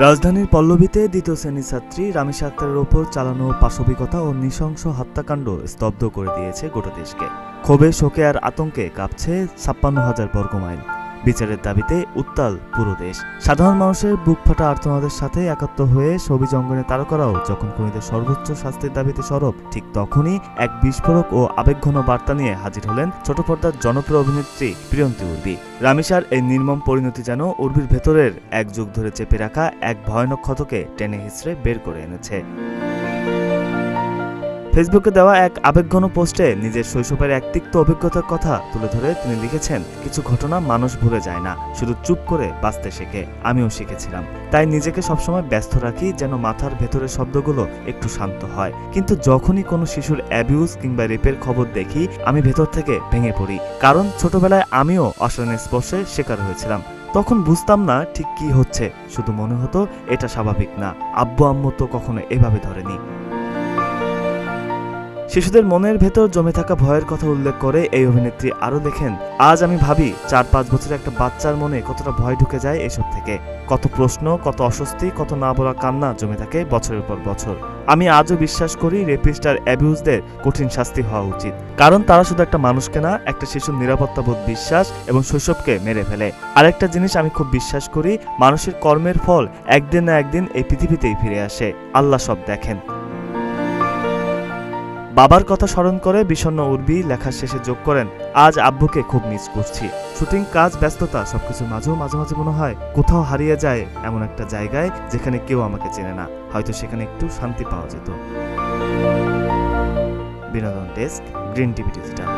রাজধানীর পল্লবীতে দ্বিতীয় শ্রেণীর ছাত্রী রামিসা আক্তারের ওপর চালানো পাশবিকতা ও নৃশংস হত্যাকাণ্ড স্তব্ধ করে দিয়েছে গোটা দেশকে। ক্ষোভে, শোকে আর আতঙ্কে কাঁপছে ৫৬,০০০ বর্গমাইল। বিচারের দাবিতে উত্তাল পুরো দেশ। সাধারণ মানুষের বুকফাটা আর্তনাদের সাথে একাত্ম হয়ে ছবি অঙ্গনে তারকারাও যখন খুনিদের সর্বোচ্চ শাস্তির দাবিতে সরব, ঠিক তখনই এক বিস্ফোরক ও আবেগঘন বার্তা নিয়ে হাজির হলেন ছোট পর্দার জনপ্রিয় অভিনেত্রী প্রিয়ন্তী উর্বি। রামিসার এই নির্মম পরিণতি যেন উর্বির ভেতরের এক যুগ ধরে চেপে রাখা এক ভয়ানক ক্ষতকে টেনে হিঁচড়ে বের করে এনেছে। ফেসবুকে দেওয়া এক আবেগঘন পোস্টে নিজের শৈশবের এক তিক্ত অভিজ্ঞতার কথা তুলে ধরে তিনি লিখেছেন, কিছু ঘটনা মানুষ ভুলে যায় না, শুধু চুপ করে বাঁচতে শেখে। আমিও শিখেছিলাম, তাই নিজেকে সবসময় ব্যস্ত রাখি যেন মাথার ভেতরের শব্দগুলো একটু শান্ত হয়। কিন্তু যখনই কোনো শিশুর অ্যাবিউজ কিংবা রেপের খবর দেখি, আমি ভেতর থেকে ভেঙে পড়ি। কারণ ছোটবেলায় আমিও অশালীন স্পর্শের শিকার হয়েছিলাম। তখন বুঝতাম না ঠিক কি হচ্ছে, শুধু মনে হতো এটা স্বাভাবিক না। আব্বু আম্মু তো কখনো এভাবে ধরেনি। শিশুদের মনের ভেতর জমে থাকা ভয়ের কথা উল্লেখ করে এই অভিনেত্রী আরও লেখেন, আজ আমি ভাবি ৪-৫ বছরের একটা বাচ্চার মনে কতটা ভয় ঢুকে যায় এসব থেকে। কত প্রশ্ন, কত অস্বস্তি, কত না বলা কান্না জমে থাকে বছরের পর বছর। আমি আজও বিশ্বাস করি রেপিস্ট আর অ্যাবিউজদের কঠিন শাস্তি হওয়া উচিত, কারণ তারা শুধু একটা মানুষকে না, একটা শিশুর নিরাপত্তাবোধ, বিশ্বাস এবং শৈশবকে মেরে ফেলে। আরেকটা জিনিস আমি খুব বিশ্বাস করি, মানুষের কর্মের ফল একদিন না একদিন এই পৃথিবীতেই ফিরে আসে। আল্লাহ সব দেখেন। বাবার কথা স্মরণ করে বিষণ্ণ উর্বি লেখার শেষে যোগ করেন, আজ আব্বুকে খুব মিস করছি। শুটিং, কাজ, ব্যস্ততা সবকিছুর মাঝেও মাঝে মাঝে মনে হয় কোথাও হারিয়ে যায় এমন একটা জায়গায় যেখানে কেউ আমাকে চেনে না, হয়তো সেখানে একটু শান্তি পাওয়া যেত। বিনোদন ডেস্ক, গ্রিন টিভি ডিজিটাল।